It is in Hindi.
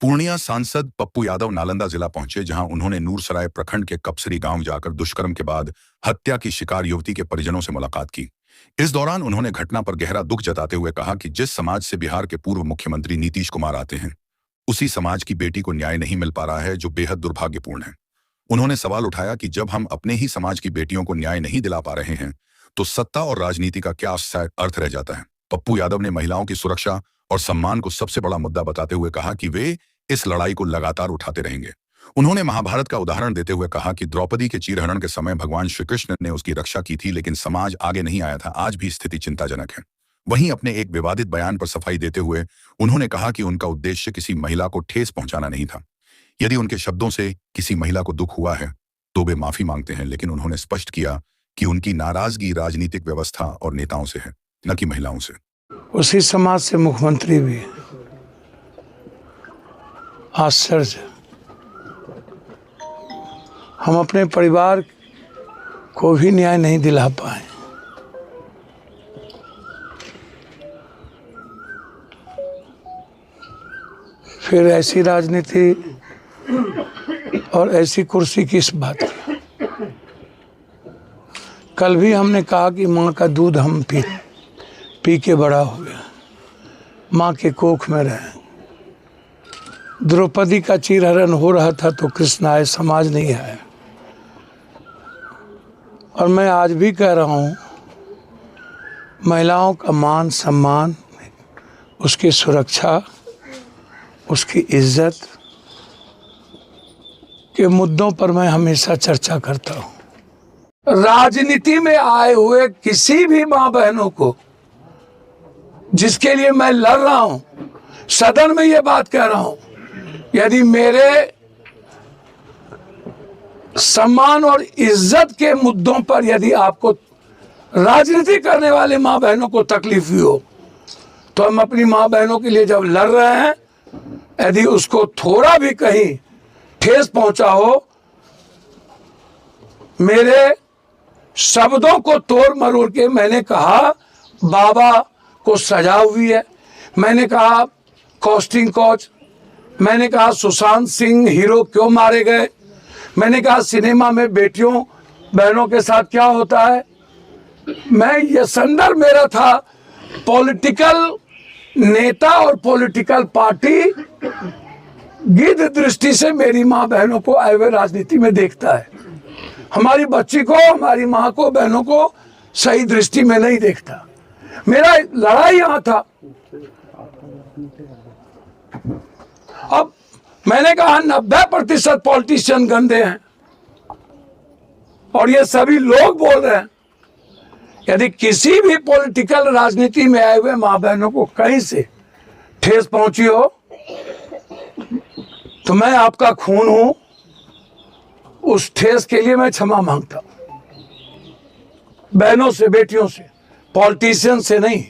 पूर्णिया सांसद पप्पू यादव नालंदा जिला पहुंचे, जहां उन्होंने नूरसराय प्रखंड के कपसरी गांव जाकर दुष्कर्म के बाद हत्या की शिकार युवती के परिजनों से मुलाकात की। इस दौरान उन्होंने घटना पर गहरा दुख जताते हुए कहा कि जिस समाज से बिहार के पूर्व मुख्यमंत्री नीतीश कुमार आते हैं, उसी समाज की बेटी को न्याय नहीं मिल पा रहा है, जो बेहद दुर्भाग्यपूर्ण है। उन्होंने सवाल उठाया कि जब हम अपने ही समाज की बेटियों को न्याय नहीं दिला पा रहे हैं, तो सत्ता और राजनीति का क्या अर्थ रह जाता है। पप्पू यादव ने महिलाओं की सुरक्षा और सम्मान को सबसे बड़ा मुद्दा बताते हुए कहा कि वे इस लड़ाई को लगातार उठाते रहेंगे। उन्होंने महाभारत का उदाहरण देते हुए कहा कि द्रौपदी के चीरहरण के समय भगवान श्री कृष्ण ने उसकी रक्षा की थी, लेकिन समाज आगे नहीं आया था। आज भी स्थिति चिंताजनक है। वहीं अपने एक विवादित बयान पर सफाई देते हुए उन्होंने कहा कि उनका उद्देश्य किसी महिला को ठेस पहुंचाना नहीं था। यदि उनके शब्दों से किसी महिला को दुख हुआ है तो वे माफी मांगते हैं, लेकिन उन्होंने स्पष्ट किया कि उनकी नाराजगी राजनीतिक व्यवस्था और नेताओं से है, न कि महिलाओं से। उसी समाज से मुख्यमंत्री भी है। आश्चर्य, हम अपने परिवार को भी न्याय नहीं दिला पाए। फिर ऐसी राजनीति और ऐसी कुर्सी किस बात की। कल भी हमने कहा कि माँ का दूध हम पी के बड़ा हो गया, माँ के कोख में रहे। द्रौपदी का चीरहरण हो रहा था तो कृष्ण आए, समाज नहीं आया। और मैं आज भी कह रहा हूँ, महिलाओं का मान सम्मान, उसकी सुरक्षा, उसकी इज्जत के मुद्दों पर मैं हमेशा चर्चा करता हूँ। राजनीति में आए हुए किसी भी माँ बहनों को, जिसके लिए मैं लड़ रहा हूँ, सदन में ये बात कह रहा हूँ, यदि मेरे सम्मान और इज्जत के मुद्दों पर यदि आपको राजनीति करने वाले माँ बहनों को तकलीफ हुई हो, तो हम अपनी माँ बहनों के लिए जब लड़ रहे हैं, यदि उसको थोड़ा भी कहीं ठेस पहुंचा हो, मेरे शब्दों को तोड़ मरोड़ के मैंने कहा बाबा को सजा हुई है, मैंने कहा कॉस्टिंग कोच, मैंने कहा सुशांत सिंह हीरो क्यों मारे गए, मैंने कहा सिनेमा में बेटियों बहनों के साथ क्या होता है। मैं ये संदर्भ मेरा था, पॉलिटिकल नेता और पॉलिटिकल पार्टी गिद्ध दृष्टि से मेरी माँ बहनों को आए हुए राजनीति में देखता है। हमारी बच्ची को, हमारी माँ को, बहनों को सही दृष्टि में नहीं देखता। मेरा लड़ाई यहाँ था। अब मैंने कहा 90% पॉलिटिशियन गंदे हैं और ये सभी लोग बोल रहे हैं। यदि किसी भी पॉलिटिकल राजनीति में आए हुए माँ बहनों को कहीं से ठेस पहुंची हो, तो मैं आपका खून हूं, उस ठेस के लिए मैं क्षमा मांगता हूं, बहनों से, बेटियों से, पॉलिटिशियन से नहीं।